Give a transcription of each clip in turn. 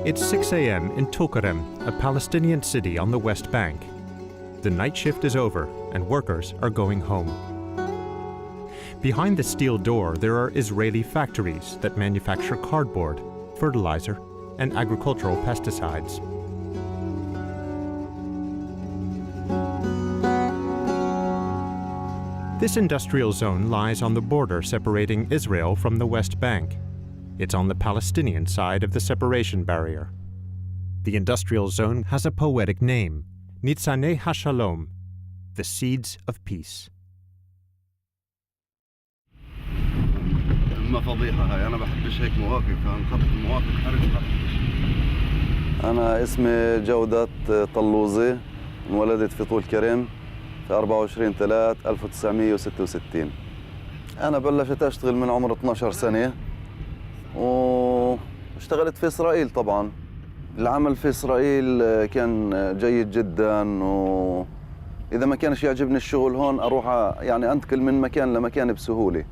It's 6 a.m. in Tulkarem, a Palestinian city on the West Bank. The night shift is over and workers are going home. Behind the steel door, there are Israeli factories that manufacture cardboard, fertilizer, and agricultural pesticides. This industrial zone lies on the border separating Israel from the West Bank. It's on the Palestinian side of the separation barrier. The industrial zone has a poetic name, Nizzane Ha Shalom, the seeds of peace. ما فضيحة هاي أنا بحبش هيك مواقف هنحط مواقف حرج أنا اسمي جودات طلوزي انولدت في طول كرم في 24/3/1966. أنا بلشت أشتغل من عمر 12 سنة واشتغلت في إسرائيل طبعاً. العمل في إسرائيل كان جيد جداً وإذا ما كانش يعجبني الشغل هون أروح يعني أنتقل من مكان لمكان بسهولة.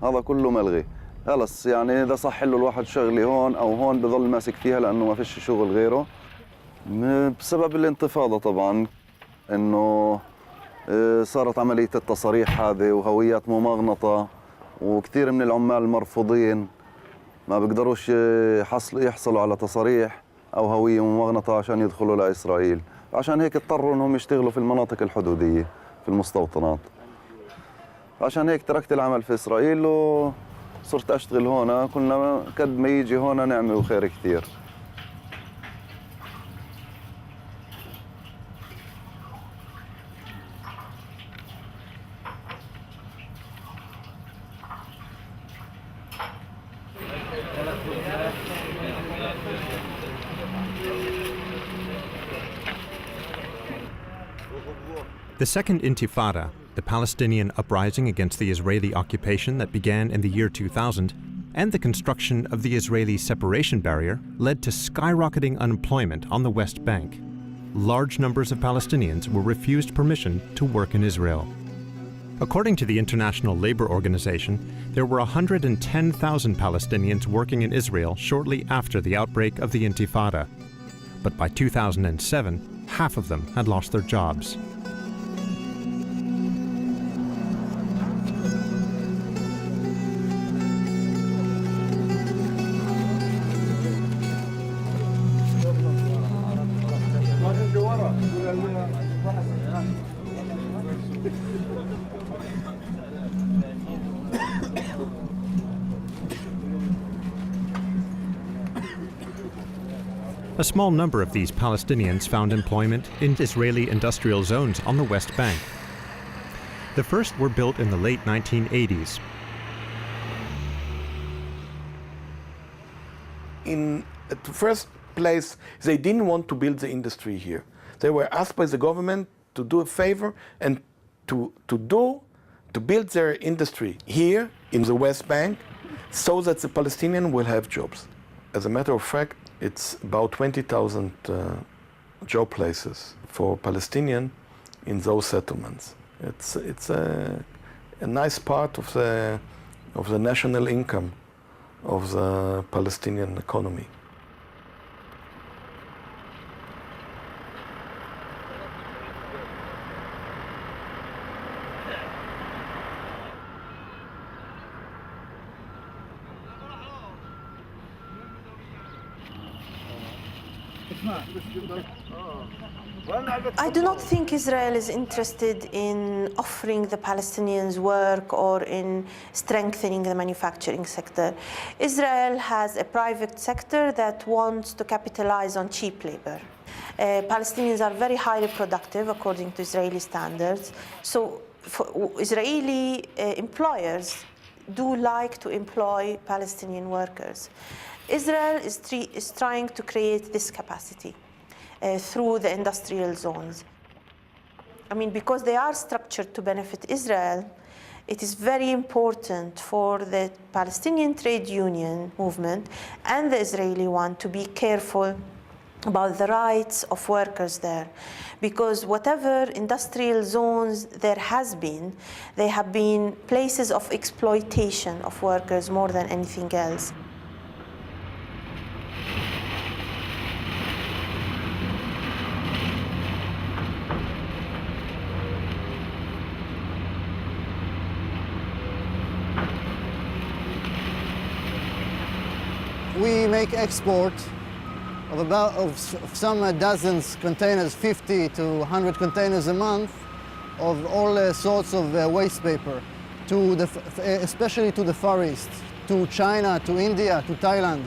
هذا كله ملغي خلص يعني إذا صح له الواحد شغلي هون أو هون بظل ماسك فيها لأنه ما فيش شغل غيره. بسبب الانتفاضة طبعاً إنه صارت عملية التصاريح هذه وهويات ممغنطة وكثير من العمال مرفوضين ما بيقدروش يحصلوا على تصاريح أو هوية ممغنطة عشان يدخلوا لإسرائيل. عشان هيك اضطروا إنهم يشتغلوا في المناطق الحدودية في المستوطنات. عشان هيك تركت العمل في إسرائيل وصرت أشتغل هنا. كنا قد ما يجي هنا نعمة وخير كثير. The Second Intifada, the Palestinian uprising against the Israeli occupation that began in the year 2000, and the construction of the Israeli separation barrier led to skyrocketing unemployment on the West Bank. Large numbers of Palestinians were refused permission to work in Israel. According to the International Labour Organization, there were 110,000 Palestinians working in Israel shortly after the outbreak of the Intifada. But by 2007, half of them had lost their jobs. A small number of these Palestinians found employment in Israeli industrial zones on the West Bank. The first were built in the late 1980s. In the first place, they didn't want to build the industry here. They were asked by the government to do a favor and to build their industry here in the West Bank so that the Palestinians will have jobs. As a matter of fact, it's about 20,000 job places for Palestinians in those settlements. It's a nice part of the national income of the Palestinian economy. I do not think Israel is interested in offering the Palestinians work or in strengthening the manufacturing sector. Israel has a private sector that wants to capitalize on cheap labor. Palestinians are very highly productive according to Israeli standards. So Israeli employers do like to employ Palestinian workers. Israel is trying to create this capacity through the industrial zones. I mean, because they are structured to benefit Israel, it is very important for the Palestinian trade union movement and the Israeli one to be careful about the rights of workers there. Because whatever industrial zones there has been, they have been places of exploitation of workers more than anything else. We make export of some dozens containers, 50 to 100 containers a month, of all sorts of waste paper, especially to the Far East, to China, to India, to Thailand.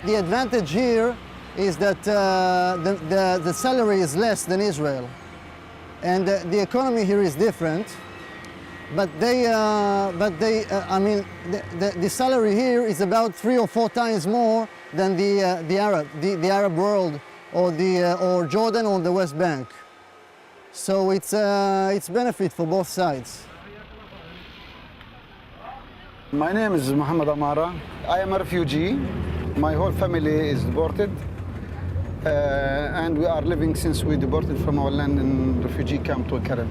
The advantage here is that the salary is less than Israel, and the economy here is different. But I mean, the salary here is about 3 or 4 times more than the Arab world, or Jordan or the West Bank. So it's benefit for both sides. My name is Muhammad Amara. I am a refugee. My whole family is deported, and we are living since we deported from our land in refugee camp to Karim.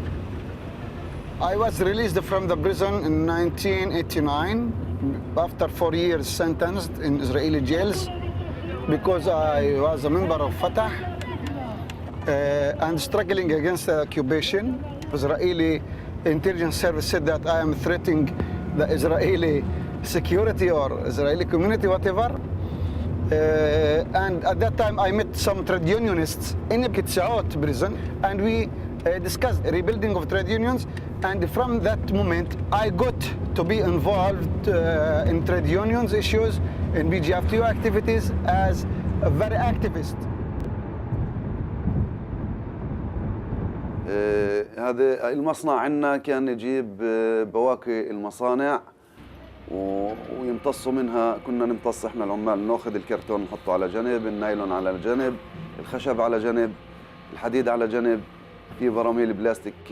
I was released from the prison in 1989 after 4 years sentenced in Israeli jails because I was a member of Fatah and struggling against the occupation. Israeli intelligence service said that I am threatening the Israeli security or Israeli community, whatever. And at that time I met some trade unionists in Kitsaot prison, and we discussed rebuilding of trade unions. And from that moment, I got to be involved in trade unions issues, in BGFTO activities as a very activist. هذا المصنع عندنا كان يجيب بواقي المصانع ويمتصوا منها. كنا نمتص احنا العمال، ناخذ الكرتون نحطه على جنب، النايلون على جنب، الخشب على جنب، الحديد على جنب. في براميل بلاستيك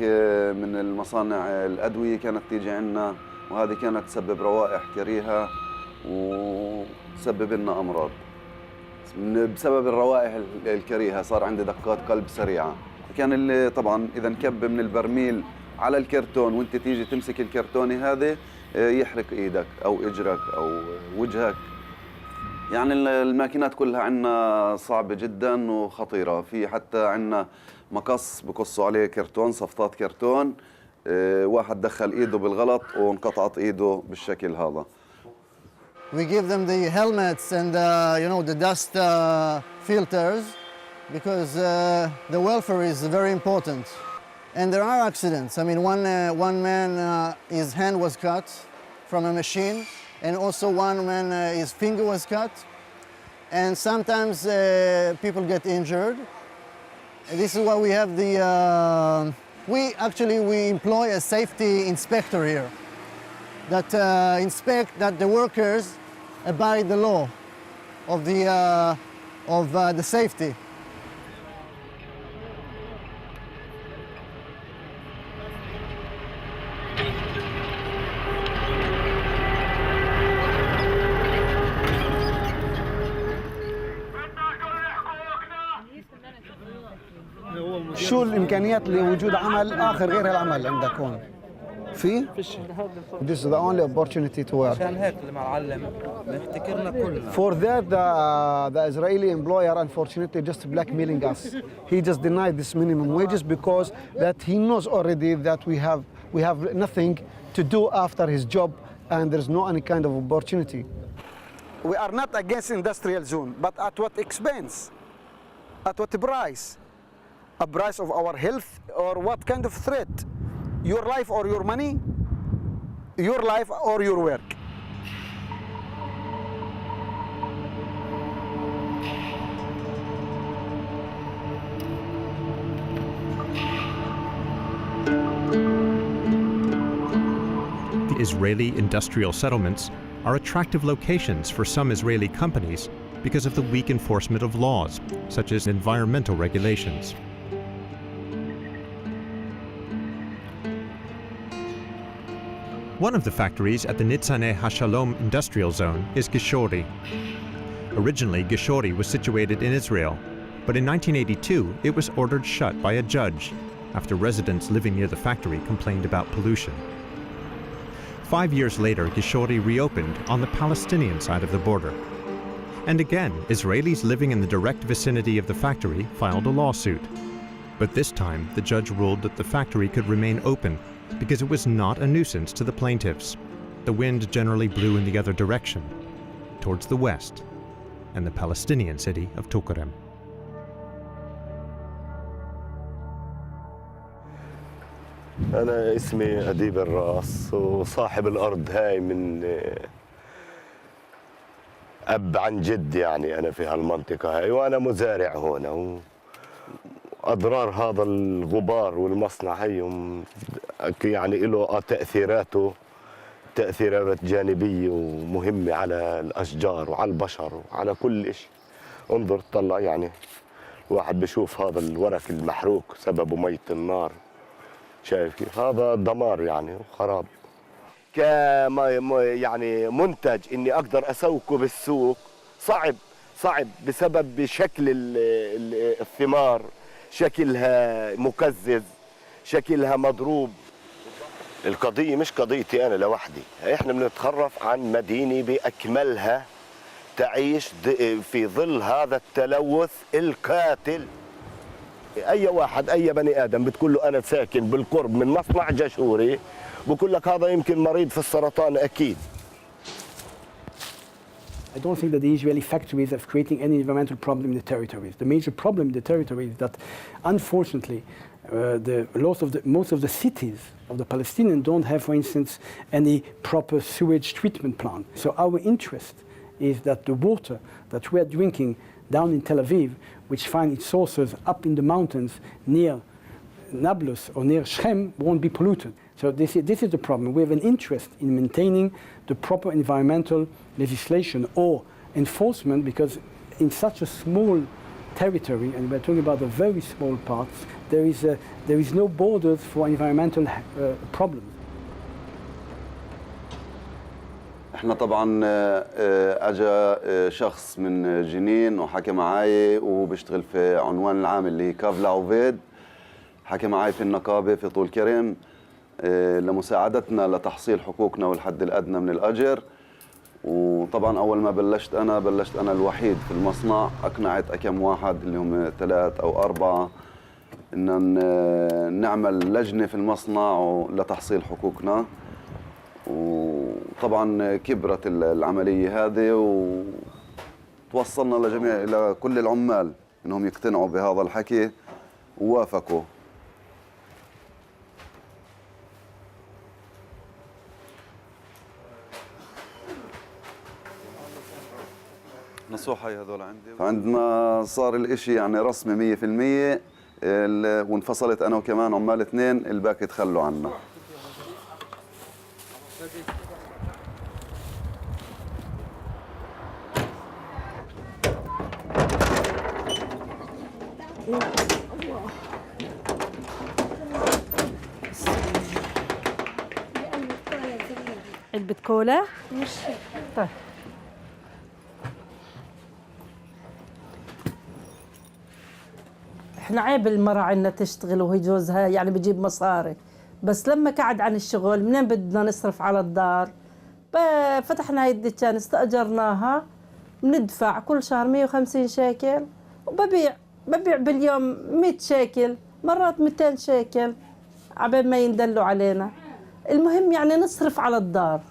من المصانع الأدوية كانت تيجي عنا، وهذه كانت تسبب روائح كريهة وتسبب لنا أمراض. بسبب الروائح الكريهة صار عندي دقات قلب سريعة. كان اللي طبعا إذا انكب من البرميل على الكرتون وانت تيجي تمسك الكرتونة هذه يحرق ايدك أو اجرك أو وجهك. يعني الماكينات كلها عنا صعبة جدا وخطيرة. في حتى عنا مقص بقصوا عليه كرتون، صفطات كرتون، واحد دخل ايده بالغلط وانقطعت ايده بالشكل هذا. We give them the helmets and the dust filters because the welfare is very important. And there are accidents. I mean, one man, his hand was cut from a machine, and also one man, his finger was cut. And sometimes people get injured. And this is why we have we employ a safety inspector here that inspect that the workers abide the law of the safety. شو الإمكانيات لوجود عمل آخر غير هالعمل عندك هون؟ في؟ This is the only opportunity to work. عشان هيك المعلم محتكرنا كلنا. For that, the Israeli employer unfortunately just blackmailing us. He just denied this minimum wages because that he knows already that we have nothing to do after his job and there's no any kind of opportunity. We are not against industrial zone, but at what expense? At what price? A price of our health or what kind of threat? Your life or your money? Your life or your work? The Israeli industrial settlements are attractive locations for some Israeli companies because of the weak enforcement of laws, such as environmental regulations. One of the factories at the Nizzane Ha Shalom industrial zone is Gishori. Originally, Gishori was situated in Israel, but in 1982 it was ordered shut by a judge after residents living near the factory complained about pollution. 5 years later, Gishori reopened on the Palestinian side of the border. And again, Israelis living in the direct vicinity of the factory filed a lawsuit. But this time, the judge ruled that the factory could remain open because it was not a nuisance to the plaintiffs. The wind generally blew in the other direction, towards the west. and the Palestinian city of Tulkarem. أنا اسمي أديب الراس وصاحب الأرض هاي من أب عن جد، يعني أنا في هالمنطقة هاي، وأنا مزارع هون. وأضرار هذا الغبار والمصنع هيهم يعني له تأثيرات جانبية ومهمة على الأشجار وعلى البشر وعلى كل شيء. انظر طلع، يعني الواحد بشوف هذا الورق المحروق سببه مية النار، شايف كيف؟ هذا دمار يعني وخراب. يعني منتج اني اقدر اسوقه بالسوق صعب بسبب شكل الثمار، شكلها مكزز، شكلها مضروب. القضية مش قضيتي انا لوحدي، احنا بنتخرف عن مدينة باكملها تعيش في ظل هذا التلوث القاتل. اي واحد، اي بني ادم بتقول له انا ساكن بالقرب من مصنع جشوري، بقول لك هذا يمكن مريض في السرطان اكيد. I don't think that the Israeli factories are creating any environmental problem in the territories. The major problem in the territory is that, unfortunately, most of the cities of the Palestinians don't have, for instance, any proper sewage treatment plant. So our interest is that the water that we are drinking down in Tel Aviv, which find its sources up in the mountains near Nablus or near Shechem, won't be polluted. So this is the problem. We have an interest in maintaining the proper environmental legislation or enforcement, because in such a small territory, and we're talking about a very small parts, there is no borders for environmental problems. احنا طبعا اجى شخص من جنين وحكى معي وبيشتغل في عنوان العام اللي كافلا عوفيد، حكى معي في النقابة في طول كرم لمساعدتنا لتحصيل حقوقنا والحد الأدنى من الأجر. وطبعا أول ما بلشت أنا الوحيد في المصنع، أقنعت أكم واحد اللي هم 3 أو 4 إن نعمل لجنة في المصنع لتحصيل حقوقنا. وطبعا كبرت العملية هذه وتوصلنا إلى كل العمال إنهم يقتنعوا بهذا الحكي ووافقوا. نصوحي هذول عندي. عندما صار الاشي يعني رسمي 100% وانفصلت انا وكمان عمال 2، الباقي تخلوا عنا. علبة كولا؟ طيب. احنا عيب المرأة عنا تشتغل وهي جوزها يعني بجيب مصاري، بس لما قعد عن الشغل منين بدنا نصرف على الدار؟ فتحنا هاي الدكان استأجرناها، بندفع كل شهر 150 شيكل وببيع باليوم 100 شيكل، مرات 200 شيكل عبين ما يندلوا علينا. المهم يعني نصرف على الدار،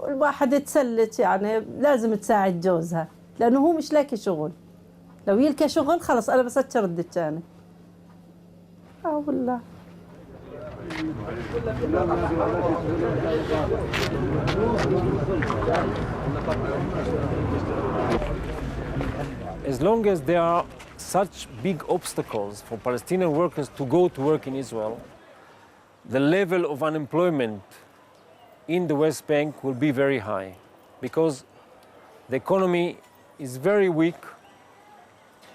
الواحد يتسلت، يعني لازم تساعد جوزها لأنه هو مش لاقي شغل. لو يلقى شغل خلص أنا بسكر الدكانة. والله. As long as there are such big obstacles for Palestinian workers to go to work in Israel, the level of unemployment in the West Bank will be very high, because the economy is very weak,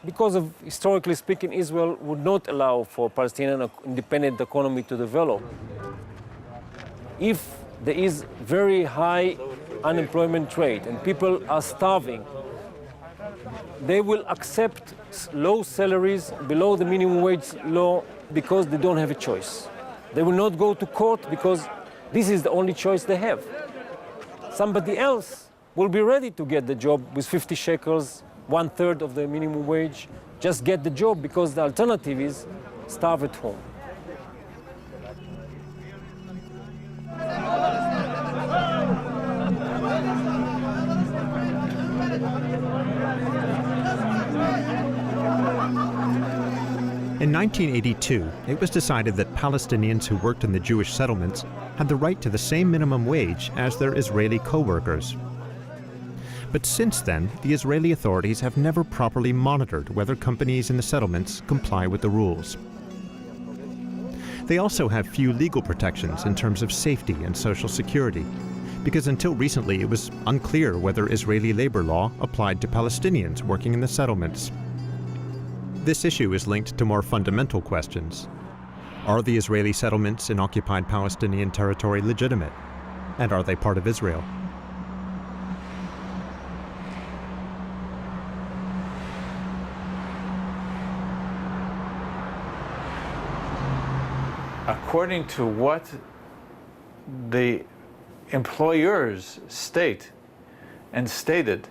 because of, historically speaking, Israel would not allow for Palestinian independent economy to develop. If there is very high unemployment rate and people are starving, they will accept low salaries below the minimum wage law because they don't have a choice. They will not go to court because this is the only choice they have. Somebody else will be ready to get the job with 50 shekels, 1/3 of the minimum wage, just get the job, because the alternative is starve at home. In 1982, it was decided that Palestinians who worked in the Jewish settlements had the right to the same minimum wage as their Israeli co-workers. But since then, the Israeli authorities have never properly monitored whether companies in the settlements comply with the rules. They also have few legal protections in terms of safety and social security, because until recently it was unclear whether Israeli labor law applied to Palestinians working in the settlements. This issue is linked to more fundamental questions. Are the Israeli settlements in occupied Palestinian territory legitimate? And are they part of Israel? According to what the employers state and stated,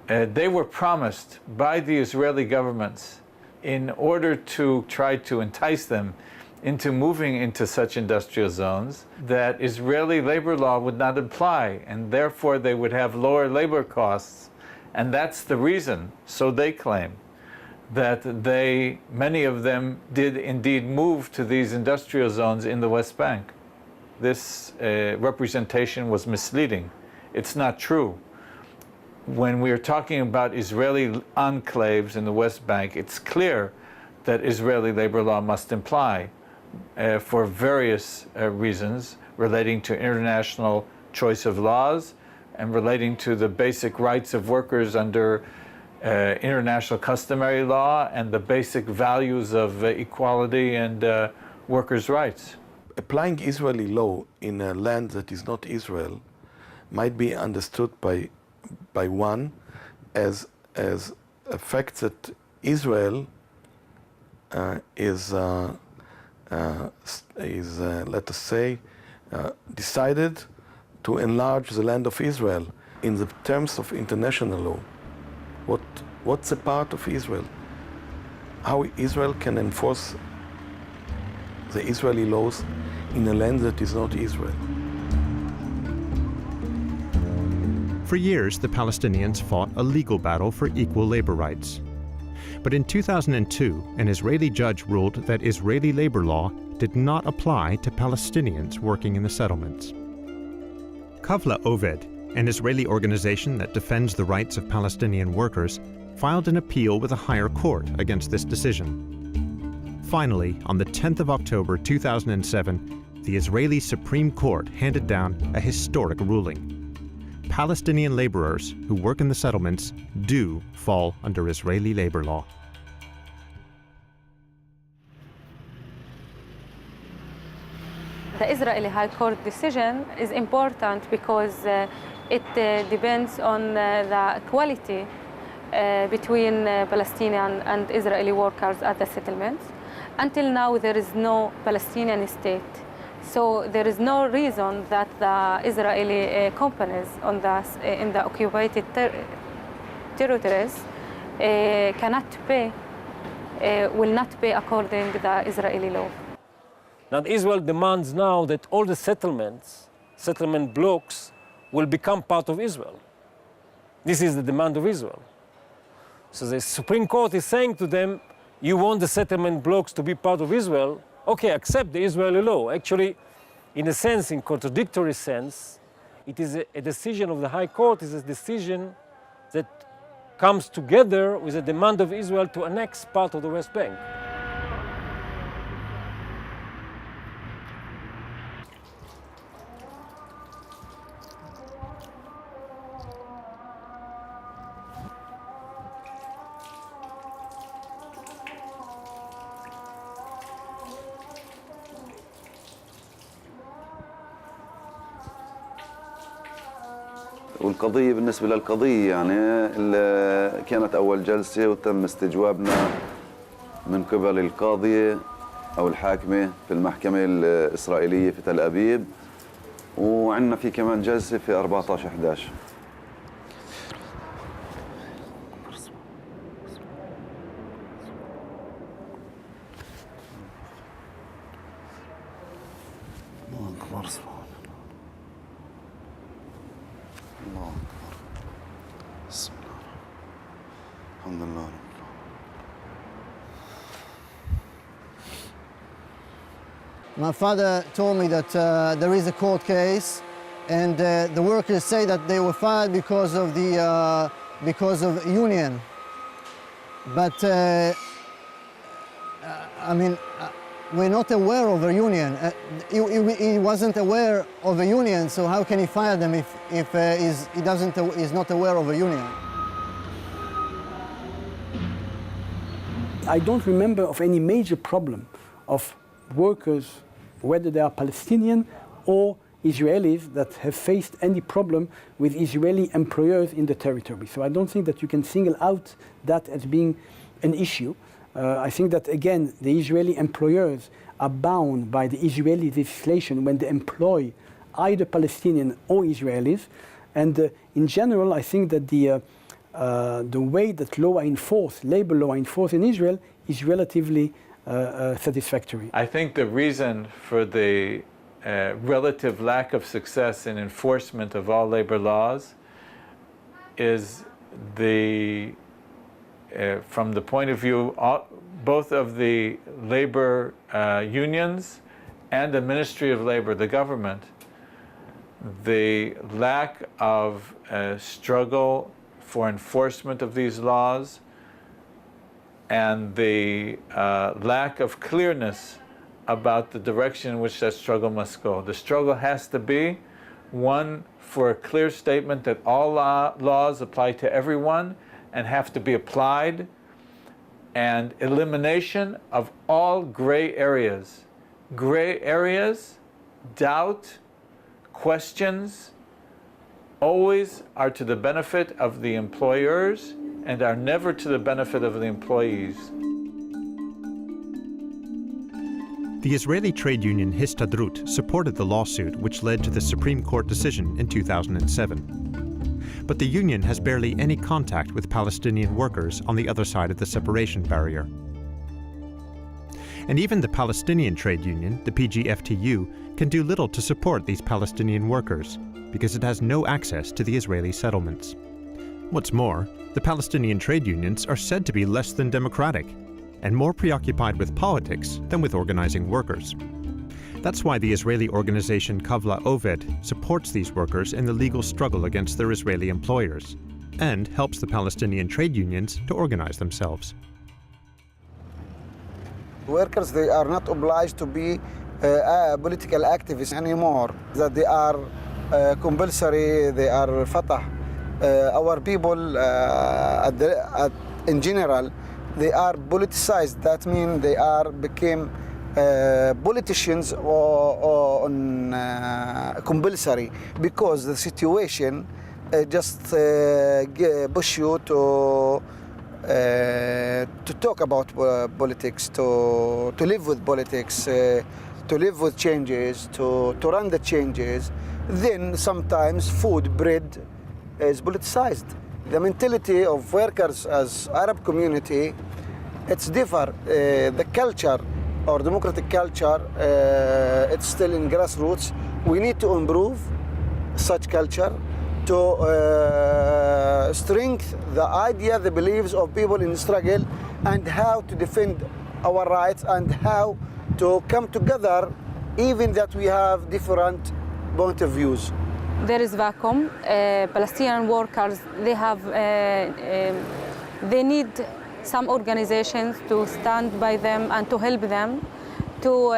they were promised by the Israeli governments in order to try to entice them into moving into such industrial zones that Israeli labor law would not apply, and therefore they would have lower labor costs. And that's the reason, so they claim, that many of them did indeed move to these industrial zones in the West Bank. This representation was misleading. It's not true. When we are talking about Israeli enclaves in the West Bank, it's clear that Israeli labor law must apply for various reasons relating to international choice of laws and relating to the basic rights of workers under international customary law and the basic values of equality and workers' rights. Applying Israeli law in a land that is not Israel might be understood by one as a fact that Israel is let us say, decided to enlarge the land of Israel in the terms of international law. What's a part of Israel? How Israel can enforce the Israeli laws in a land that is not Israel? For years, the Palestinians fought a legal battle for equal labor rights. But in 2002, an Israeli judge ruled that Israeli labor law did not apply to Palestinians working in the settlements. Kavla Oved, an Israeli organization that defends the rights of Palestinian workers, filed an appeal with a higher court against this decision. Finally, on the 10th of October 2007, the Israeli Supreme Court handed down a historic ruling. Palestinian laborers who work in the settlements do fall under Israeli labor law. The Israeli High Court decision is important because it depends on the equality between Palestinian and Israeli workers at the settlements. Until now, there is no Palestinian state. So there is no reason that the Israeli companies in the occupied territories will not pay according to the Israeli law. Now Israel demands now that all the settlement blocks, will become part of Israel. This is the demand of Israel. So the Supreme Court is saying to them, you want the settlement blocks to be part of Israel, okay, accept the Israeli law. Actually, in a sense, in contradictory sense, it is a decision of the High Court, is a decision that comes together with a demand of Israel to annex part of the West Bank. والقضية بالنسبة للقضية يعني كانت أول جلسة وتم استجوابنا من قبل القاضية أو الحاكمة في المحكمة الإسرائيلية في تل أبيب، وعندنا في كمان جلسة في 14/11. الحمد لله. My father told me that there is a court case, and the workers say that they were fired because of the union. But I mean, we're not aware of a union. He wasn't aware of a union, so how can he fire them if he's not aware of a union? I don't remember of any major problem of workers, whether they are Palestinian or Israelis, that have faced any problem with Israeli employers in the territory. So I don't think that you can single out that as being an issue. I think that, again, the Israeli employers are bound by the Israeli legislation when they employ either Palestinian or Israelis. And in general, I think that the way that law are enforced, labor law are enforced in Israel, is relatively satisfactory. I think the reason for the relative lack of success in enforcement of all labor laws is from the point of view both of the labor unions and the Ministry of Labor, the government, the lack of struggle for enforcement of these laws and the lack of clearness about the direction in which that struggle must go. The struggle has to be one for a clear statement that all laws apply to everyone and have to be applied, and elimination of all gray areas. Gray areas, doubt, questions, always are to the benefit of the employers and are never to the benefit of the employees. The Israeli trade union Histadrut supported the lawsuit which led to the Supreme Court decision in 2007. But the union has barely any contact with Palestinian workers on the other side of the separation barrier. And even the Palestinian trade union, the PGFTU, can do little to support these Palestinian workers because it has no access to the Israeli settlements. What's more, the Palestinian trade unions are said to be less than democratic and more preoccupied with politics than with organizing workers. That's why the Israeli organization Kavla Oved supports these workers in the legal struggle against their Israeli employers and helps the Palestinian trade unions to organize themselves. Workers, they are not obliged to be political activists anymore, that they are compulsory, they are Fatah. Our people in general, they are politicized. That means they became politicians on compulsory because the situation just push you to talk about politics, to live with politics, to live with changes, to run the changes. Then sometimes food, bread is politicized. The mentality of workers as Arab community, it's different. The culture or democratic culture, it's still in grassroots. We need to improve such culture to strengthen the idea, the beliefs of people in struggle, and how to defend our rights and how to come together, even that we have different point of views. There is vacuum. Palestinian workers, they need some organizations to stand by them and to help them to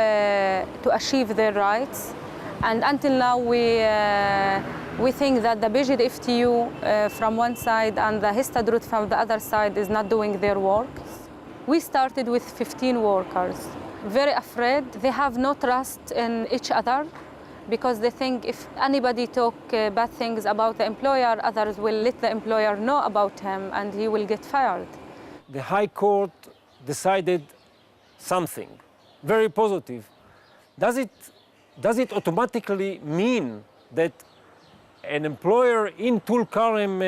achieve their rights. And until now, we think that the PGFTU from one side and the Histadrut from the other side is not doing their work. We started with 15 workers, very afraid. They have no trust in each other because they think if anybody talk bad things about the employer, others will let the employer know about him and he will get fired. The High Court decided something very positive. Does it automatically mean that an employer in Tulkarem,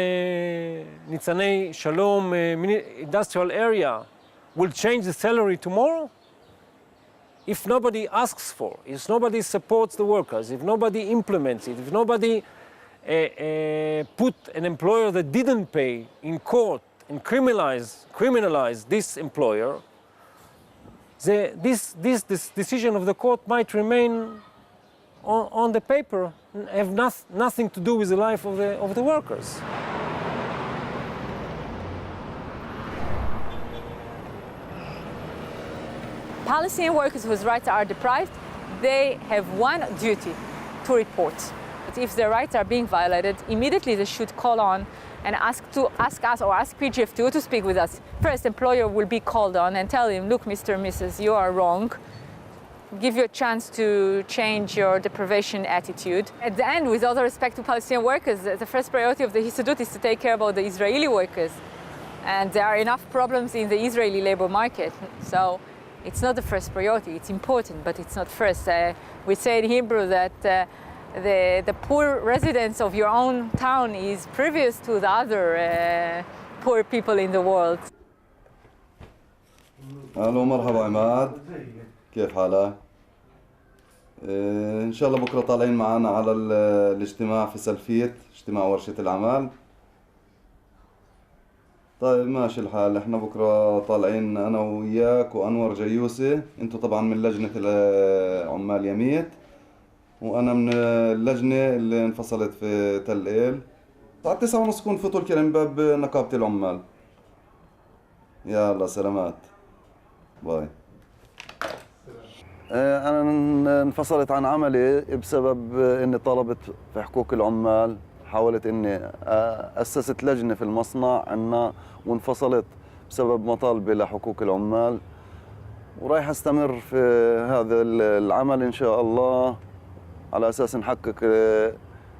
Nizzane Ha Shalom industrial area will change the salary tomorrow? If nobody asks for, if nobody supports the workers, if nobody implements it, if nobody put an employer that didn't pay in court and criminalize this employer, this decision of the court might remain on the paper, have nothing to do with the life of the workers. Palestinian workers whose rights are deprived, they have one duty: to report. If their rights are being violated, immediately they should call on and ask us or ask PGF2 to speak with us. First, employer will be called on and tell him, look, Mr. and Mrs., you are wrong. Give you a chance to change your deprivation attitude. At the end, with all the respect to Palestinian workers, the first priority of the Histadrut is to take care about the Israeli workers. And there are enough problems in the Israeli labor market. So it's not the first priority. It's important, but it's not first. We say in Hebrew that the poor residents of your own town is previous to the other poor people in the world. الو مرحبا عماد، كيف حالك؟ ان شاء الله بكره طالعين معنا على الاجتماع في سلفيت، اجتماع ورشة العمل. طيب ماشي الحال، احنا بكره طالعين انا وياك وانور جيوسي، انتوا طبعا من لجنة عمال يميت وانا من اللجنة اللي انفصلت في تل ايل. الساعة 9:30 كون في طول كرم باب نقابة العمال. يلا سلامات، باي. أنا انفصلت عن عملي بسبب إني طلبت في حقوق العمال، حاولت إني أسست لجنة في المصنع عنا وانفصلت بسبب مطالبي لحقوق العمال، ورايح أستمر في هذا العمل إن شاء الله على أساس نحقق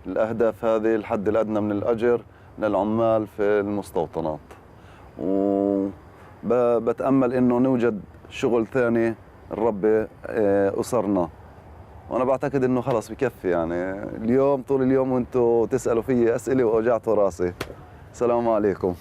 الأهداف هذه، الحد الأدنى من الأجر للعمال في المستوطنات، وبتأمل إنه نوجد شغل ثاني نربي أسرنا. وأنا بعتقد إنه خلص بكفي، يعني اليوم طول اليوم وأنتوا تسألوا فيي أسئلة ووجعتوا راسي. السلام عليكم.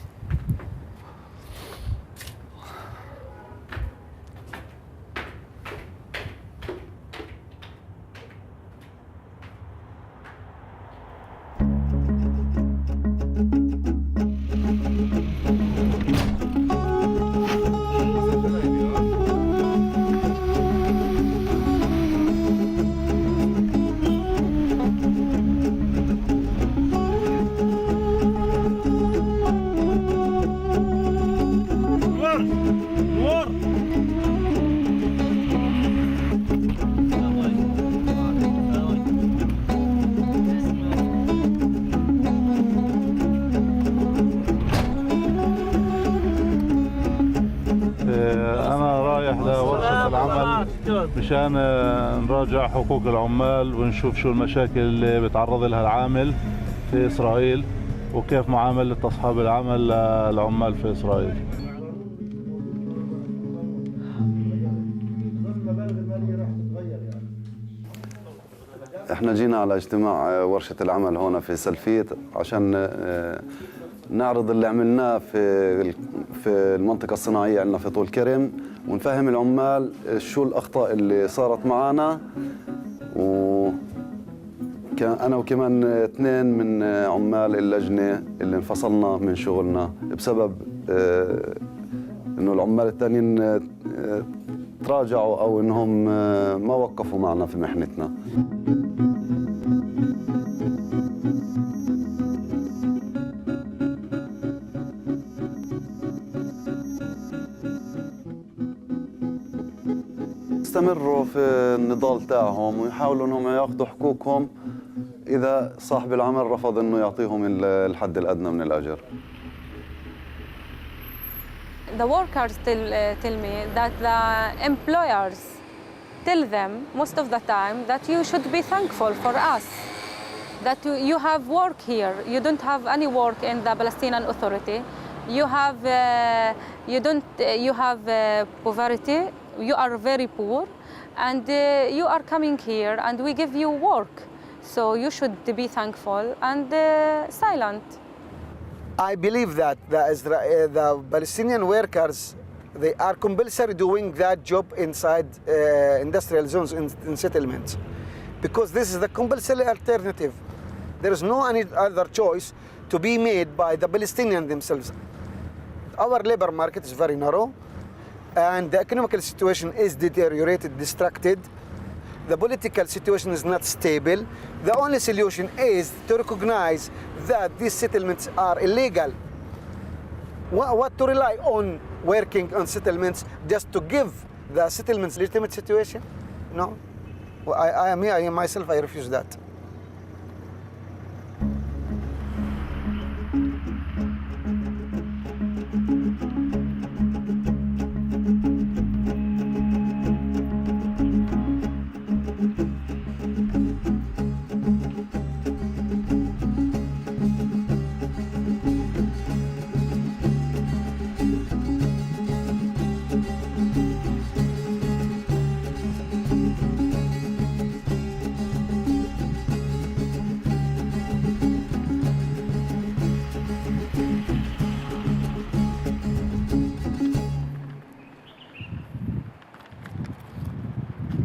مشان نراجع حقوق العمال ونشوف شو المشاكل اللي بيتعرض لها العامل في إسرائيل وكيف معاملة أصحاب العمل للعمال في إسرائيل. احنا جينا على اجتماع ورشة العمل هنا في سلفيت عشان نعرض اللي عملناه في المنطقة الصناعية عندنا في طول كرم، ونفهم العمال شو الأخطاء اللي صارت معنا. أنا وكمان 2 من عمال اللجنة اللي انفصلنا من شغلنا بسبب إنه العمال الثانيين تراجعوا أو إنهم ما وقفوا معنا في محنتنا. يستمروا في النضال تاعهم ويحاولوا انهم ياخذوا حقوقهم اذا صاحب العمل رفض انه يعطيهم الحد الادنى من الاجر. The workers tell me that the employers tell them most of the time that you should be thankful for us, that you have work here. You don't have any work in the Palestinian Authority. You have poverty. You are very poor, and you are coming here, and we give you work. So you should be thankful and silent. I believe that the Palestinian workers, they are compulsory doing that job inside industrial zones in settlements, because this is the compulsory alternative. There is no any other choice to be made by the Palestinians themselves. Our labor market is very narrow, and the economical situation is deteriorated, distracted. The political situation is not stable. The only solution is to recognize that these settlements are illegal. What to rely on working on settlements just to give the settlements legitimate situation? No. Well, I myself, I refuse that.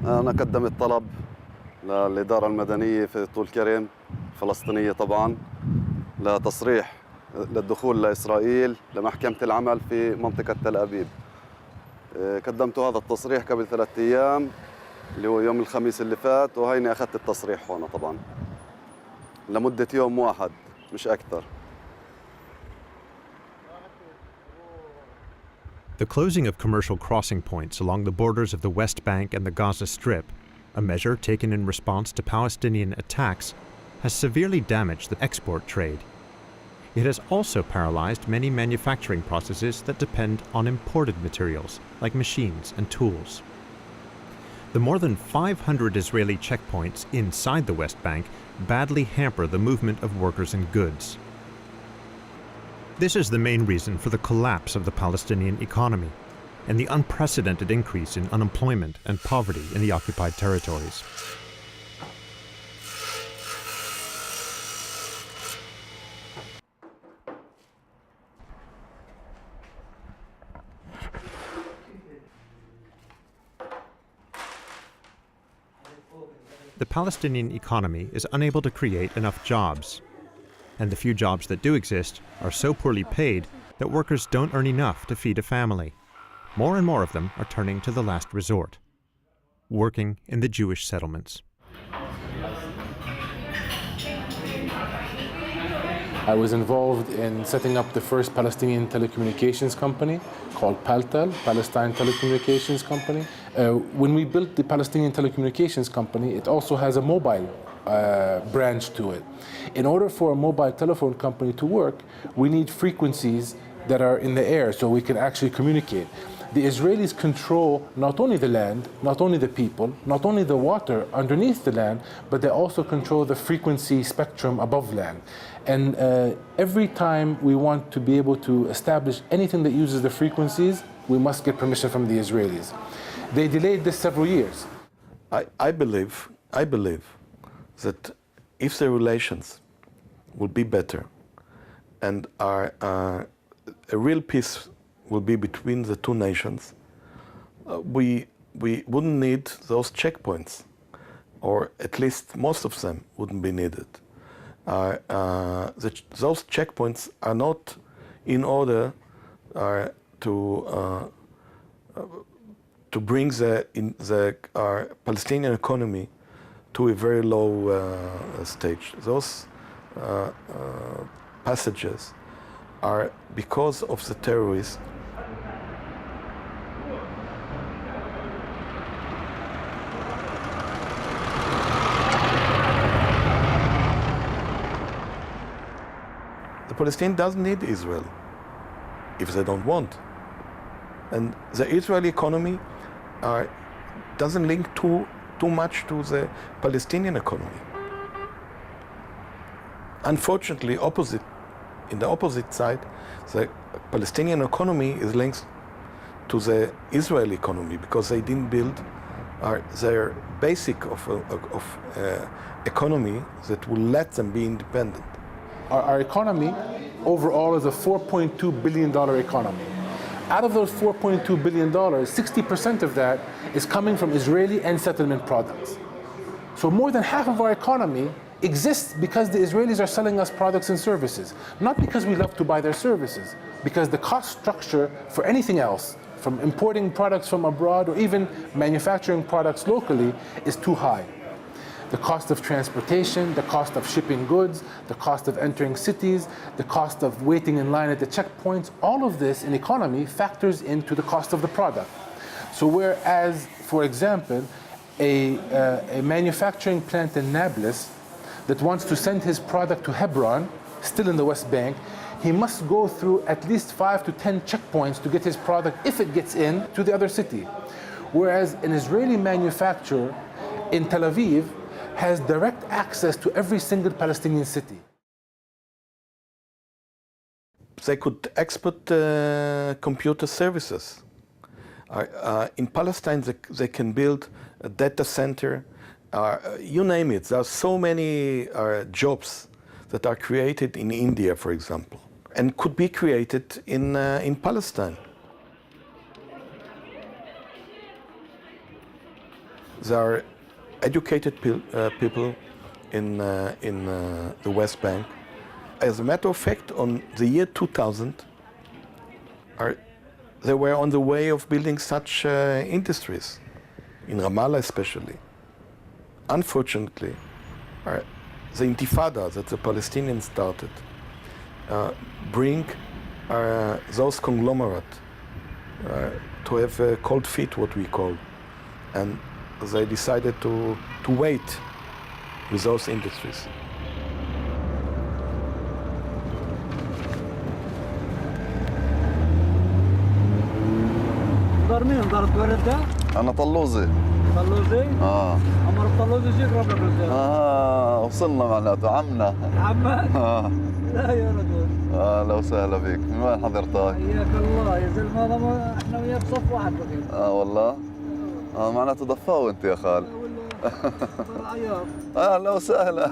أنا قدمت طلب للإدارة المدنية في طول كرم فلسطينية طبعاً لتصريح للدخول لإسرائيل لمحكمة العمل في منطقة تل أبيب. قدمت هذا التصريح قبل 3 أيام اللي هو يوم الخميس اللي فات، وهيني أخذت التصريح هنا طبعاً لمدة يوم واحد مش أكثر. The closing of commercial crossing points along the borders of the West Bank and the Gaza Strip, a measure taken in response to Palestinian attacks, has severely damaged the export trade. It has also paralyzed many manufacturing processes that depend on imported materials, like machines and tools. The more than 500 Israeli checkpoints inside the West Bank badly hamper the movement of workers and goods. This is the main reason for the collapse of the Palestinian economy and the unprecedented increase in unemployment and poverty in the occupied territories. The Palestinian economy is unable to create enough jobs, and the few jobs that do exist are so poorly paid that workers don't earn enough to feed a family. More and more of them are turning to the last resort, working in the Jewish settlements. I was involved in setting up the first Palestinian telecommunications company called Paltel, Palestine Telecommunications Company. When we built the Palestinian Telecommunications Company, it also has a mobile branch to it. In order for a mobile telephone company to work, we need frequencies that are in the air so we can actually communicate. The Israelis control not only the land, not only the people, not only the water underneath the land, but they also control the frequency spectrum above land. And every time we want to be able to establish anything that uses the frequencies, we must get permission from the Israelis. They delayed this several years. I believe that if the relations will be better and a real peace will be between the two nations, we wouldn't need those checkpoints, or at least most of them wouldn't be needed. Those checkpoints are not in order to bring the Palestinian economy to a very low stage. Those passages are because of the terrorists. The Palestinians doesn't need Israel if they don't want. And the Israeli economy doesn't link too much to the Palestinian economy. Unfortunately, in the opposite side, the Palestinian economy is linked to the Israeli economy because they didn't build their basic economy that will let them be independent. Our economy overall is a $4.2 billion economy. Out of those $4.2 billion, 60% of that is coming from Israeli and settlement products. So more than half of our economy exists because the Israelis are selling us products and services, not because we love to buy their services, because the cost structure for anything else, from importing products from abroad or even manufacturing products locally is too high. The cost of transportation, the cost of shipping goods, the cost of entering cities, the cost of waiting in line at the checkpoints, all of this in economy factors into the cost of the product. So whereas, for example, a manufacturing plant in Nablus that wants to send his product to Hebron, still in the West Bank, he must go through at least 5 to 10 checkpoints to get his product, if it gets in, to the other city. Whereas an Israeli manufacturer in Tel Aviv has direct access to every single Palestinian city. They could export computer services. In Palestine, they can build a data center. You name it. There are so many jobs that are created in India, for example, and could be created in Palestine. There are educated people in the West Bank. As a matter of fact, on the year 2000, they were on the way of building such industries, in Ramallah especially. Unfortunately, the intifada that the Palestinians started bring those conglomerates to have cold feet, what we call, and they decided to wait with those industries. دار مين؟ دار الدولة ده؟ أنا طلوزي. طلوزي؟ عمر الطلوزي شيك ربنا بالزيادة. وصلنا معناته عمنا. عمك؟ لا يا رجل. لو سهلا بك، من وين حضرتك؟ حياك الله يا زلمة، احنا وياك صف واحد بقينا. والله؟ معناته ضفاوي أنت يا خال. عيار. أهلا وسهلا.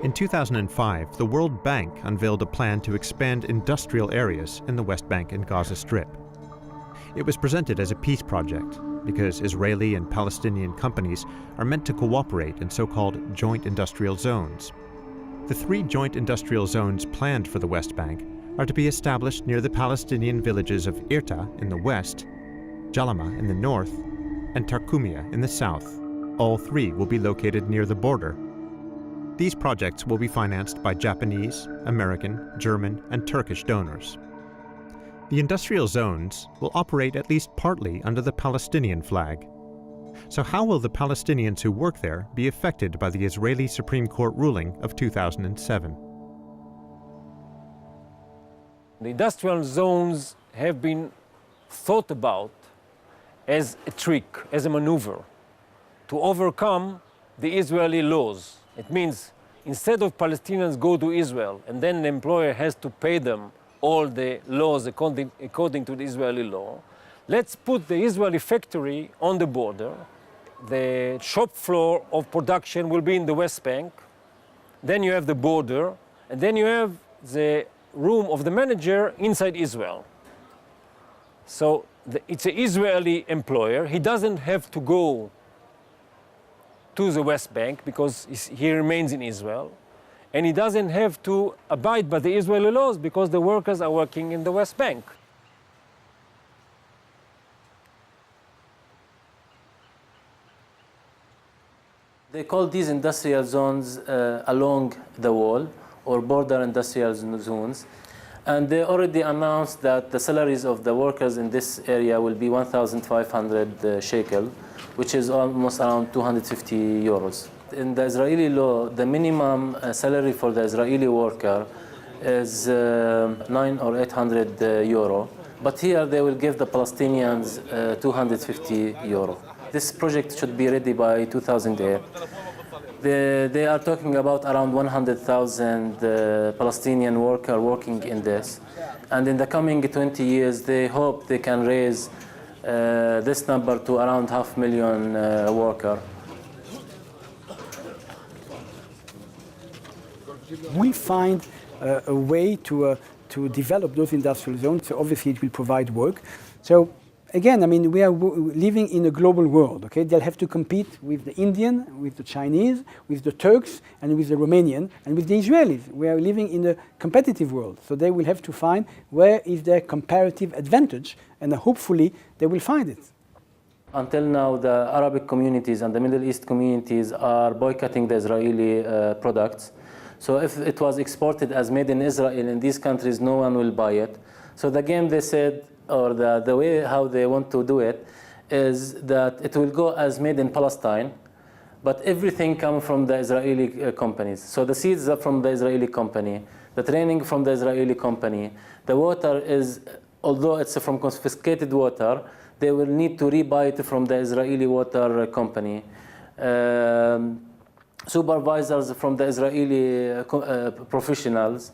In 2005, the World Bank unveiled a plan to expand industrial areas in the West Bank and Gaza Strip. It was presented as a peace project because Israeli and Palestinian companies are meant to cooperate in so-called joint industrial zones. The 3 joint industrial zones planned for the West Bank are to be established near the Palestinian villages of Irta in the west, Jalama in the north, and Tarkumia in the south. All 3 will be located near the border. These projects will be financed by Japanese, American, German, and Turkish donors. The industrial zones will operate at least partly under the Palestinian flag. So how will the Palestinians who work there be affected by the Israeli Supreme Court ruling of 2007? The industrial zones have been thought about as a trick, as a maneuver, to overcome the Israeli laws. It means instead of Palestinians go to Israel and then the employer has to pay them all the laws according to the Israeli law, let's put the Israeli factory on the border. The shop floor of production will be in the West Bank. Then you have the border, and then you have the room of the manager inside Israel. So it's an Israeli employer. He doesn't have to go to the West Bank because he remains in Israel. And he doesn't have to abide by the Israeli laws because the workers are working in the West Bank. They call these industrial zones along the wall, or border industrial zones. And they already announced that the salaries of the workers in this area will be 1,500 shekel, which is almost around 250 euros. in the Israeli law, the minimum salary for the Israeli worker is 9 or 800 euro. But here they will give the Palestinians 250 euro. This project should be ready by 2008. They are talking about around 100,000 Palestinian workers working in this. And in the coming 20 years, they hope they can raise this number to around 500,000 workers. We find a way to develop those industrial zones, so obviously it will provide work. So again, I mean, we are living in a global world, okay? They'll have to compete with the Indian, with the Chinese, with the Turks, and with the Romanian, and with the Israelis. We are living in a competitive world, so they will have to find where is their comparative advantage, and hopefully they will find it. Until now, the Arabic communities and the Middle East communities are boycotting the Israeli products. So if it was exported as made in Israel in these countries, no one will buy it. So the game they said, or the way how they want to do it, is that it will go as made in Palestine, but everything comes from the Israeli companies. So the seeds are from the Israeli company, the training from the Israeli company. The water is, although it's from confiscated water, they will need to rebuy it from the Israeli water company. Supervisors from the Israeli professionals,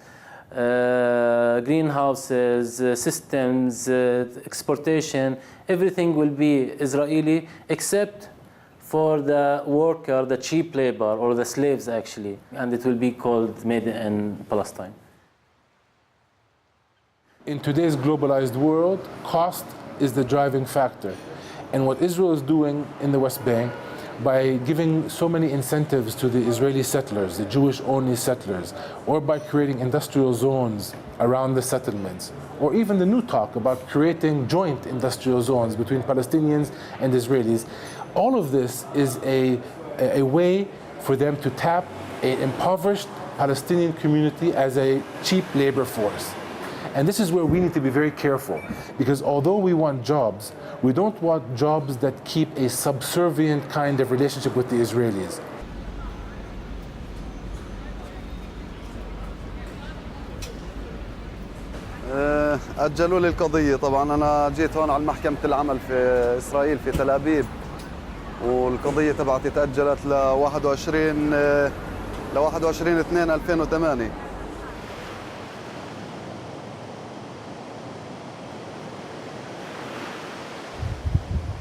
greenhouses, systems, exportation, everything will be Israeli except for the worker, the cheap labor, or the slaves actually, and it will be called made in Palestine. In today's globalized world, cost is the driving factor. And what Israel is doing in the West Bank, by giving so many incentives to the Israeli settlers, the Jewish-only settlers, or by creating industrial zones around the settlements, or even the new talk about creating joint industrial zones between Palestinians and Israelis, all of this is a way for them to tap an impoverished Palestinian community as a cheap labor force. And this is where we need to be very careful, because although we want jobs, we don't want jobs that keep a subservient kind of relationship with the Israelis. أجلوا لي القضية. طبعا أنا جيت هون على محكمة العمل في إسرائيل في تل أبيب، والقضية تبعتي تأجلت ل 21/2/2008.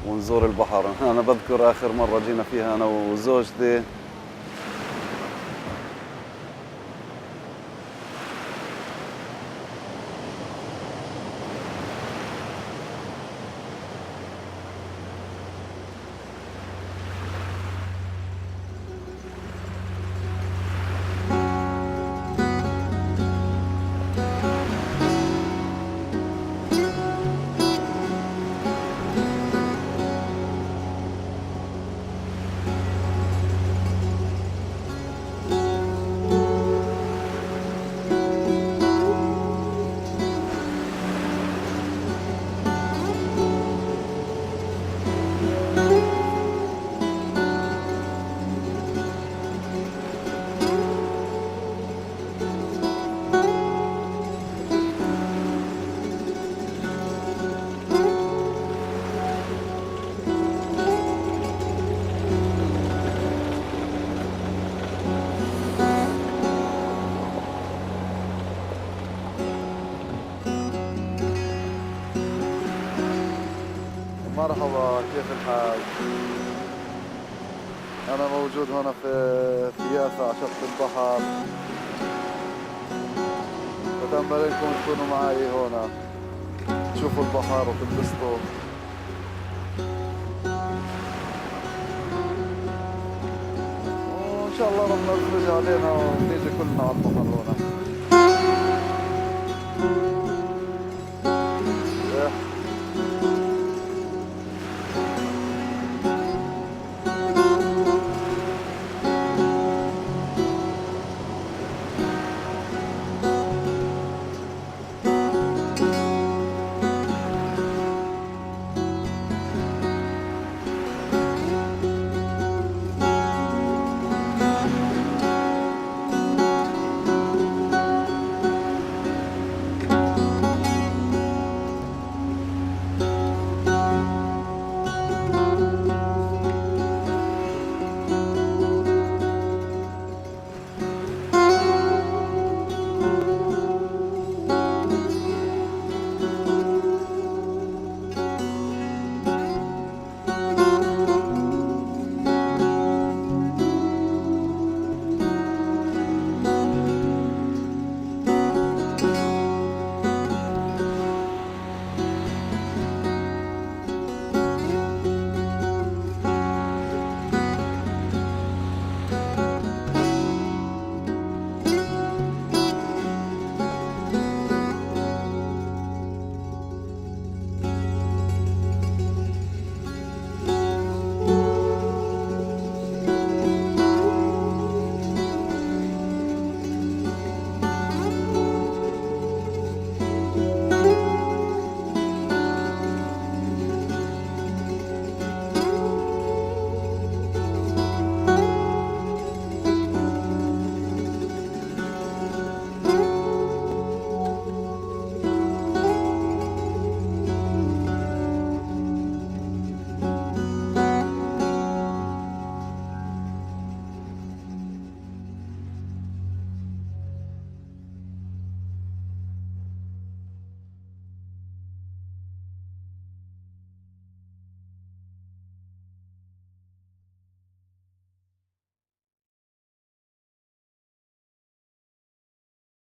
ونزور البحر. أنا بذكر آخر مرة جينا فيها أنا وزوجتي. مرحبا، كيف الحال؟ أنا موجود هنا في يافا على شط البحر. بتأمل إنكم تكونوا معي هنا تشوفوا البحر وتنبسطوا. وإن شاء الله رح نخرج علينا ونيجي كلنا على البحر هنا.